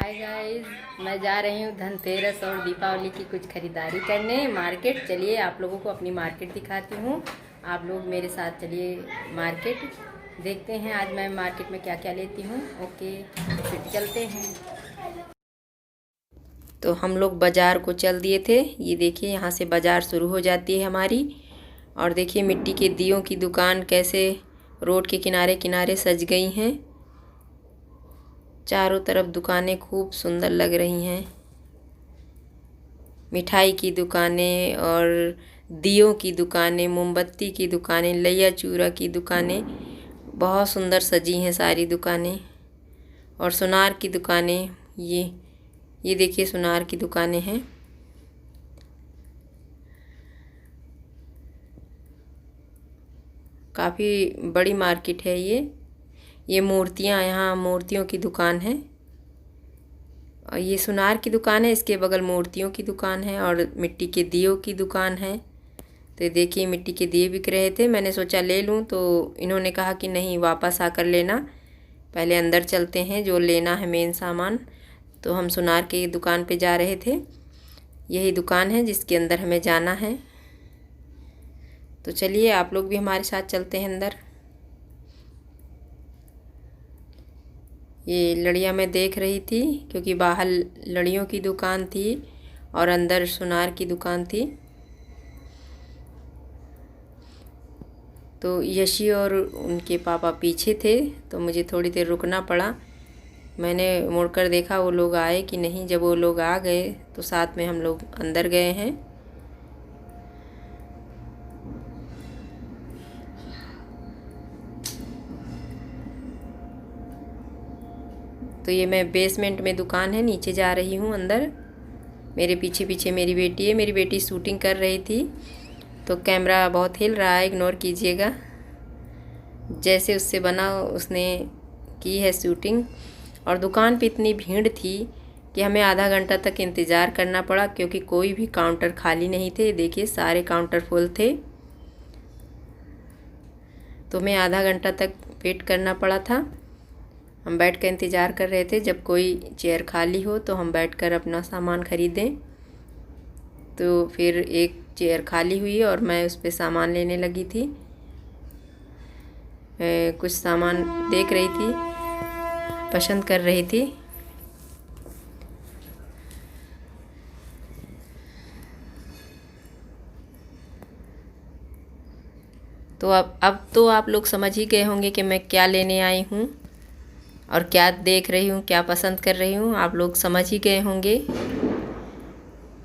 Hi guys, मैं जा रही हूँ धनतेरस और दीपावली की कुछ खरीदारी करने मार्केट। चलिए आप लोगों को अपनी मार्केट दिखाती हूँ। आप लोग मेरे साथ चलिए मार्केट देखते हैं आज मैं मार्केट में क्या क्या लेती हूँ। ओके, फिर चलते हैं। तो हम लोग बाज़ार को चल दिए थे। ये देखिए यहाँ से बाज़ार शुरू हो जाती है हमारी। और देखिए मिट्टी के दियों की दुकान कैसे रोड के किनारे किनारे सज गई हैं। चारों तरफ दुकानें खूब सुंदर लग रही हैं। मिठाई की दुकानें और दियों की दुकानें, मोमबत्ती की दुकानें, लैया चूरा की दुकानें बहुत सुंदर सजी हैं सारी दुकानें। और सुनार की दुकानें, ये देखिए सुनार की दुकानें हैं। काफ़ी बड़ी मार्केट है ये मूर्तियाँ, यहाँ मूर्तियों की दुकान है। और ये सुनार की दुकान है, इसके बगल मूर्तियों की दुकान है और मिट्टी के दियों की दुकान है। तो देखिए मिट्टी के दिए बिक रहे थे, मैंने सोचा ले लूं, तो इन्होंने कहा कि नहीं वापस आकर लेना, पहले अंदर चलते हैं जो लेना है मेन सामान। तो हम सुनार की दुकान पे जा रहे थे। यही दुकान है जिसके अंदर हमें जाना है। तो चलिए आप लोग भी हमारे साथ चलते हैं अंदर। ये लड़ियाँ मैं देख रही थी क्योंकि बाहर लड़ियों की दुकान थी और अंदर सुनार की दुकान थी। तो यशी और उनके पापा पीछे थे तो मुझे थोड़ी देर रुकना पड़ा। मैंने मुड़कर देखा वो लोग आए कि नहीं। जब वो लोग आ गए तो साथ में हम लोग अंदर गए हैं। तो ये मैं बेसमेंट में दुकान है, नीचे जा रही हूँ अंदर। मेरे पीछे पीछे मेरी बेटी है। मेरी बेटी शूटिंग कर रही थी तो कैमरा बहुत हिल रहा है, इग्नोर कीजिएगा। जैसे उससे बना उसने की है शूटिंग। और दुकान पे इतनी भीड़ थी कि हमें आधा घंटा तक इंतज़ार करना पड़ा क्योंकि कोई भी काउंटर खाली नहीं थे। देखिए सारे काउंटर फुल थे, तो हमें आधा घंटा तक वेट करना पड़ा था। हम बैठ कर इंतज़ार कर रहे थे जब कोई चेयर खाली हो तो हम बैठकर अपना सामान ख़रीदें। तो फिर एक चेयर खाली हुई और मैं उस पर सामान लेने लगी थी। कुछ सामान देख रही थी, पसंद कर रही थी। तो अब तो आप लोग समझ ही गए होंगे कि मैं क्या लेने आई हूँ और क्या देख रही हूँ, क्या पसंद कर रही हूँ। आप लोग समझ ही गए होंगे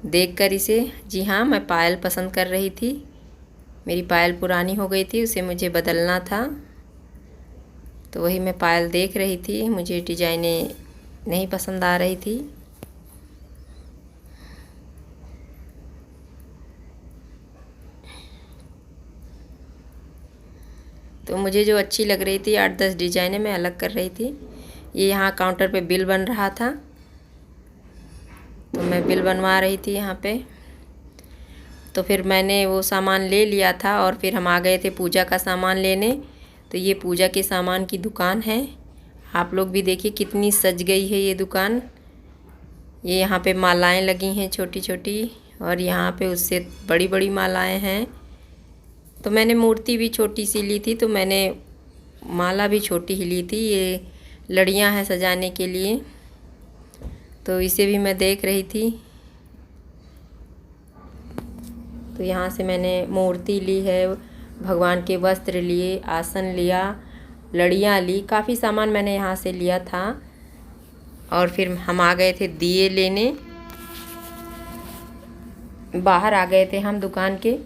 देखकर इसे। जी हाँ, मैं पायल पसंद कर रही थी। मेरी पायल पुरानी हो गई थी, उसे मुझे बदलना था। तो वही मैं पायल देख रही थी, मुझे डिजाइनें नहीं पसंद आ रही थी। तो मुझे जो अच्छी लग रही थी 8-10 डिजाइनें मैं अलग कर रही थी। ये यहाँ काउंटर पे बिल बन रहा था तो मैं बिल बनवा रही थी यहाँ पे। तो फिर मैंने वो सामान ले लिया था और फिर हम आ गए थे पूजा का सामान लेने। तो ये पूजा के सामान की दुकान है। आप लोग भी देखिए कितनी सज गई है ये दुकान। ये यहाँ पे मालाएं लगी हैं छोटी छोटी और यहाँ पे उससे बड़ी बड़ी मालाएं हैं। तो मैंने मूर्ति भी छोटी सी ली थी तो मैंने माला भी छोटी ही ली थी। ये लड़ियाँ हैं सजाने के लिए, तो इसे भी मैं देख रही थी। तो यहाँ से मैंने मूर्ति ली है, भगवान के वस्त्र लिए, आसन लिया, लड़ियाँ ली, काफ़ी सामान मैंने यहाँ से लिया था। और फिर हम आ गए थे दिए लेने। बाहर आ गए थे हम दुकान के।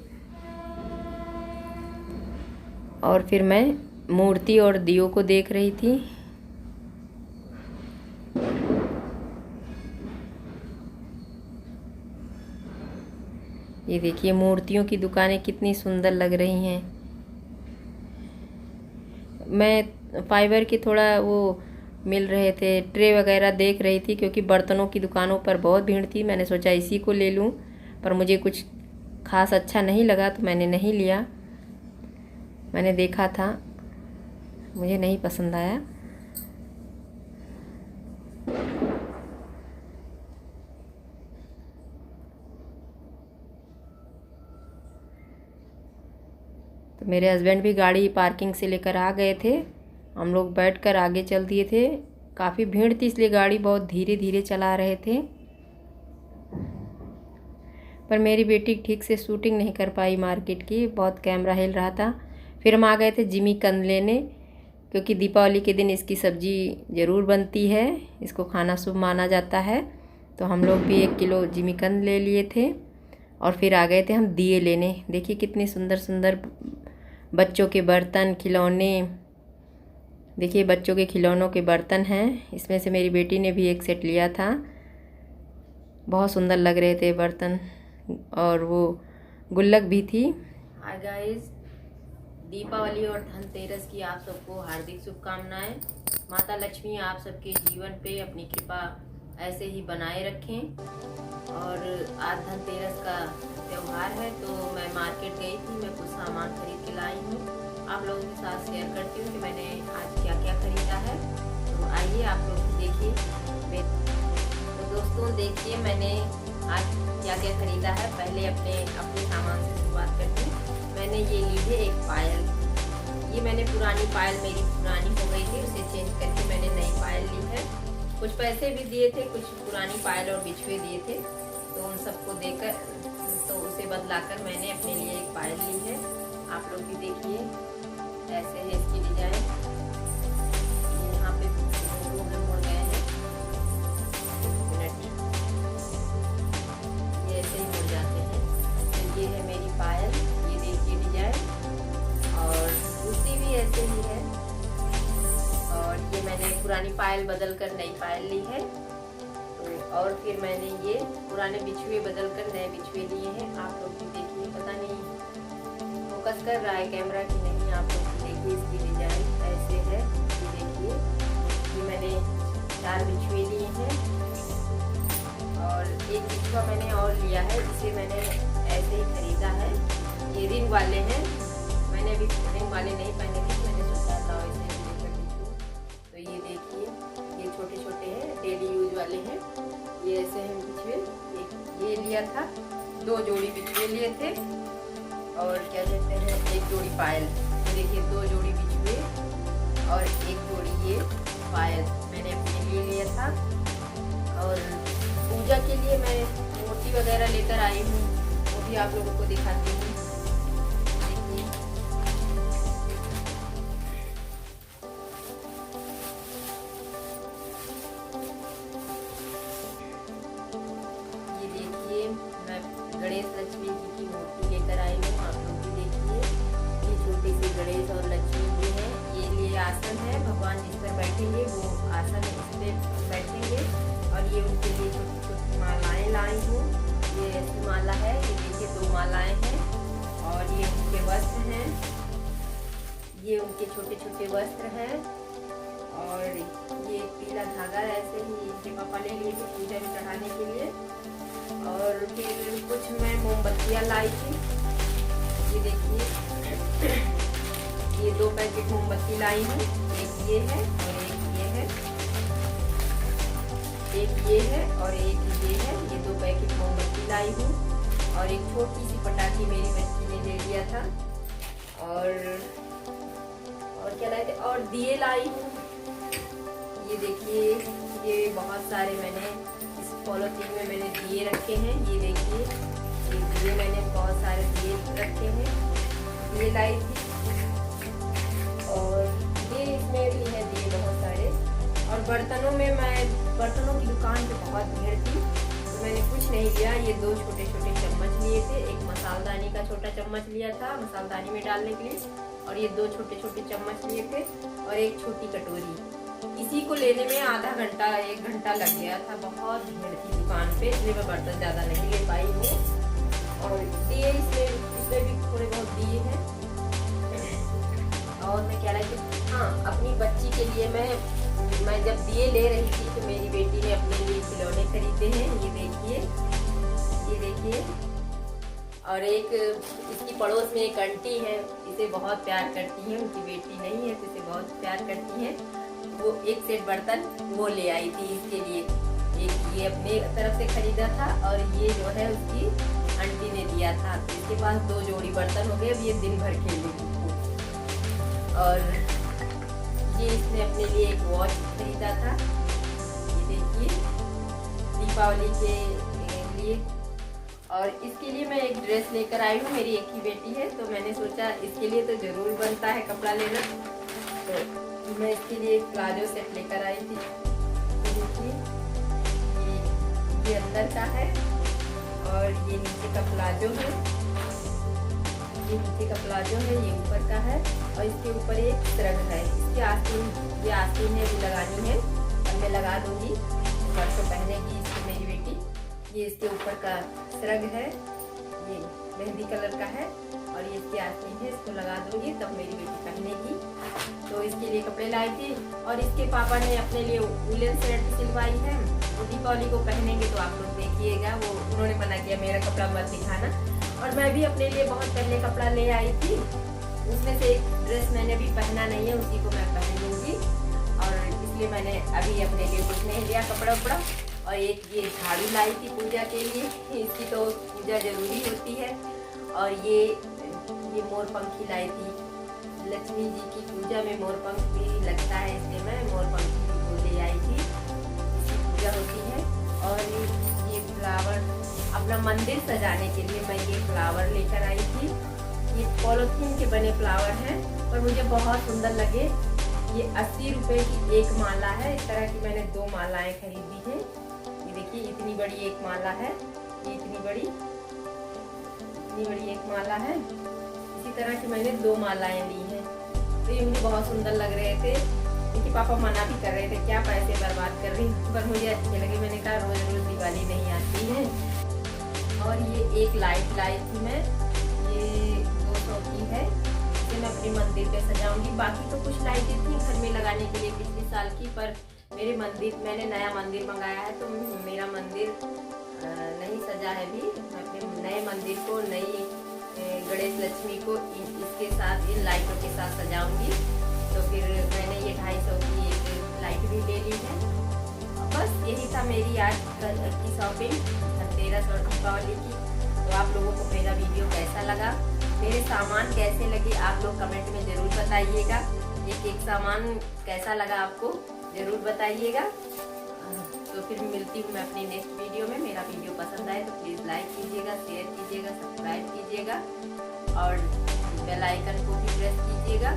और फिर मैं मूर्ति और दियों को देख रही थी। ये देखिए मूर्तियों की दुकानें कितनी सुंदर लग रही हैं। मैं फाइबर के थोड़ा वो मिल रहे थे ट्रे वगैरह देख रही थी क्योंकि बर्तनों की दुकानों पर बहुत भीड़ थी। मैंने सोचा इसी को ले लूं, पर मुझे कुछ खास अच्छा नहीं लगा तो मैंने नहीं लिया। मैंने देखा था, मुझे नहीं पसंद आया। तो मेरे हस्बैंड भी गाड़ी पार्किंग से लेकर आ गए थे, हम लोग बैठकर आगे चल दिए थे। काफ़ी भीड़ थी इसलिए गाड़ी बहुत धीरे धीरे चला रहे थे, पर मेरी बेटी ठीक से शूटिंग नहीं कर पाई मार्केट की, बहुत कैमरा हिल रहा था। फिर हम आ गए थे जिमीकंद लेने, क्योंकि दीपावली के दिन इसकी सब्ज़ी ज़रूर बनती है, इसको खाना शुभ माना जाता है। तो हम लोग भी 1 किलो जिमीकंद ले लिए थे और फिर आ गए थे हम दिए लेने। देखिए कितने सुंदर सुंदर बच्चों के बर्तन, खिलौने। देखिए बच्चों के खिलौनों के बर्तन हैं, इसमें से मेरी बेटी ने भी एक सेट लिया था। बहुत सुंदर लग रहे थे बर्तन, और वो गुल्लक भी थी। हाय गाइस, दीपावली और धनतेरस की आप सबको हार्दिक शुभकामनाएं। माता लक्ष्मी आप सबके जीवन पे अपनी कृपा ऐसे ही बनाए रखें। और आज धनतेरस का त्यौहार है, तो मैं मार्केट गई थी, मैं कुछ सामान खरीद के लाई हूँ। आप लोगों के साथ शेयर करती हूँ कि मैंने आज क्या क्या खरीदा है। तो आइए आप लोग देखिए। तो दोस्तों देखिए मैंने आज क्या क्या खरीदा है। पहले अपने सामान से शुरुआत करती हूँ। मैंने ये ली है एक पायल। ये मैंने पुरानी पायल, मेरी पुरानी हो गई थी, उसे चेंज करके मैंने नई पायल ली है। कुछ पैसे भी दिए थे, कुछ पुरानी पायल और बिछुए दिए थे, तो उन सबको देकर तो उसे बदलाकर मैंने अपने लिए एक पायल ली है। आप लोग भी देखिए, ऐसे है इसकी डिजाइन। यहाँ पे मुड़ गए हैं, ये ऐसे ही मुड़ जाते हैं। तो ये है मेरी पायल, ये देखिए डिजाइन, और दूसरी भी ऐसे ही है। और ये मैंने पुरानी पायल बदल कर नई पायल ली है। तो और फिर मैंने ये पुराने बिछुए बदल कर नए बिछुए लिए हैं। आप लोग भी देखिए, पता नहीं फोकस कर रहा है कैमरा कि नहीं। आप लोग भी देखिए, इसकी डिजाइन ऐसे है। ये देखिए, ये मैंने 4 बिछुए लिए हैं, और एक बिछुआ मैंने और लिया है, जिसे मैंने ऐसे ही खरीदा है। ये रिंग वाले हैं, मैंने अभी रिंग वाले नहीं पहने थे, मैंने सोचा था इसे लेकर देखूं। तो ये देखिए, ये छोटे छोटे हैं, डेली यूज वाले हैं। ये ऐसे हैं बिछुए। ये लिया था, 2 जोड़ी बिछुए लिए थे, और क्या कहते हैं, 1 जोड़ी पायल। ये देखिए 2 जोड़ी बिछुए और 1 जोड़ी ये पायल मैंने अपने लिए लिया था। और पूजा के लिए मैं मूर्ति वगैरह लेकर आई हूँ, वो भी आप लोगों को दिखाती हूँ। ये देखिए, मैं गणेश लक्ष्मी जी की मूर्ति लेकर आई हूँ। आप लोग भी देखिए, ये छोटी सी गणेश और लक्ष्मी जी है। ये लिए आसन है, भगवान जिस पर बैठेंगे वो आसन इस पे बैठेंगे। और ये उनके लिए छोटी छोटी मालाएं लाई हूँ। ये ऐसी माला है, ये देखिए 2 मालाएं हैं, और ये उनके वस्त्र हैं। ये उनके छोटे छोटे वस्त्र हैं, और ये पीला धागा ऐसे ही इनके पापा ले लिए थे पूजा में चढ़ाने के लिए। और फिर कुछ मैं मोमबत्तियाँ लाई थी। ये देखिए, ये 2 पैकेट मोमबत्ती लाई हूँ। एक ये है और एक ये है, एक ये है और एक ये है। ये 2 पैकेट मोमबत्ती लाई हूँ, और एक छोटी सी पटाखी मेरी बच्ची ने ले लिया था। और क्या लाए थे, और दिए लाई हूँ। ये देखिए, ये बहुत सारे मैंने इस पॉलिथीन में मैंने दिए रखे हैं। ये देखिए, ये दिए मैंने बहुत सारे दिए रखे हैं, दिए लाई थी। और ये इसमें भी है दिए बहुत सारे। और बर्तनों में बर्तनों की दुकान पे बहुत भीड़ थी, तो मैंने कुछ नहीं लिया। ये 2 छोटे छोटे चम्मच लिए थे, एक मसालदानी का छोटा चम्मच लिया था मसालदानी में डालने के लिए, और ये 2 छोटे छोटे चम्मच लिए थे, और एक छोटी कटोरी। इसी को लेने में आधा घंटा 1 घंटा लग गया था। बहुत भीड़ थी दुकान पे, इसलिए मैं बर्तन ज़्यादा नहीं ले पाई हूँ। और दिए इसमें भी थोड़े बहुत दिए हैं। और मैं क्या लाई थी, हाँ, अपनी बच्ची के लिए मैं जब दिए ले रही थी तो मेरी बेटी ने अपने लिए खिलौने खरीदे हैं। ये देखिए, ये देखिए। और एक इसकी पड़ोस में एक आंटी है, इसे बहुत प्यार करती है, उनकी बेटी नहीं है तो इसे बहुत प्यार करती है। वो एक सेट बर्तन वो ले आई थी इसके लिए। एक ये अपने तरफ से खरीदा था, और ये जो है उसकी आंटी ने दिया था। इसके पास 2 जोड़ी बर्तन हो गए, अब ये दिन भर खेलेगी। और ये इसने अपने लिए एक वॉच खरीदा था, ये देखिए दीपावली के लिए। और इसके लिए मैं एक ड्रेस लेकर आई हूँ, मेरी एक ही बेटी है तो मैंने सोचा इसके लिए तो ज़रूर बनता है कपड़ा लेना, तो मैं इसके लिए एक प्लाजो सेट लेकर आई थी। देखिए ये अंदर का है और ये नीचे का प्लाजो है, ये नीचे का प्लाजो है, ये ऊपर का है और इसके ऊपर एक श्रग है। इसके आस्तीन, ये आस्तीन है, भी लगानी है और मैं लगा दूंगी, परसों पहनेगी इसको मेरी बेटी। ये इसके ऊपर का श्रग है, ये मेहंदी कलर का है और ये इसके आस्तीन है, इसको लगा दूंगी तब मेरी बेटी पहनेगी। तो इसके लिए कपड़े लाई थी और इसके पापा ने अपने लिए वुलन शर्ट सिलवाई है, वो दीपावली को पहनेंगे तो आप लोग देखिएगा। वो उन्होंने मना किया मेरा कपड़ा मत दिखाना। और मैं भी अपने लिए बहुत पहले कपड़ा ले आई थी, उसमें से एक ड्रेस मैंने भी पहना नहीं है, उसी को मैं पहन लूँगी और इसलिए मैंने अभी अपने लिए कुछ नहीं लिया कपड़ा उपड़ा। और एक ये झाड़ू लाई थी पूजा के लिए, इसकी तो पूजा जरूरी होती है। और ये मोरपंखी लाई थी, लक्ष्मी जी की पूजा में मोरपंख भी लगता है, इसलिए मैं मोरपंखी को ले आई थी, इसकी पूजा होती है। और ये फ्लावर अपना मंदिर सजाने के लिए मैं ये फ्लावर लेकर आई थी, ये पॉलीथीन के बने फ्लावर हैं पर मुझे बहुत सुंदर लगे। ये 80 रुपये की एक माला है, इस तरह की मैंने 2 मालाएं खरीदी हैं। ये देखिए इतनी बड़ी एक माला है, ये इतनी बड़ी एक माला है, इसी तरह की मैंने 2 मालाएं ली हैं। तो ये मुझे बहुत सुंदर लग रहे थे, क्योंकि पापा मना भी कर रहे थे क्या पैसे बर्बाद कर रही, पर मुझे अच्छे लगे। मैंने कहा रोज रोज दिवाली नहीं आती है। और ये एक लाइट लाई थी मैं, ये 200 की है, इसे मैं अपने मंदिर पे सजाऊंगी। बाकी तो कुछ लाइटें थी घर में लगाने के लिए पिछले साल की, पर मेरे मंदिर, मैंने नया मंदिर मंगाया है तो मेरा मंदिर नहीं सजा है भी। मैं अपने नए मंदिर को, नई गणेश लक्ष्मी को इसके साथ, इन लाइटों के साथ सजाऊंगी। तो फिर मैंने ये 250 की एक लाइट भी ले ली है। बस यही था मेरी आज की शॉपिंग धनतेरस और दीपावली की। तो आप लोगों को मेरा वीडियो कैसा लगा, मेरे सामान कैसे लगे, आप लोग कमेंट में ज़रूर बताइएगा। एक सामान कैसा लगा आपको ज़रूर बताइएगा। तो फिर मिलती हूँ मैं अपनी नेक्स्ट वीडियो में। मेरा वीडियो पसंद आए तो प्लीज़ लाइक कीजिएगा, शेयर कीजिएगा, सब्सक्राइब कीजिएगा और बेल आइकन को भी प्रेस कीजिएगा।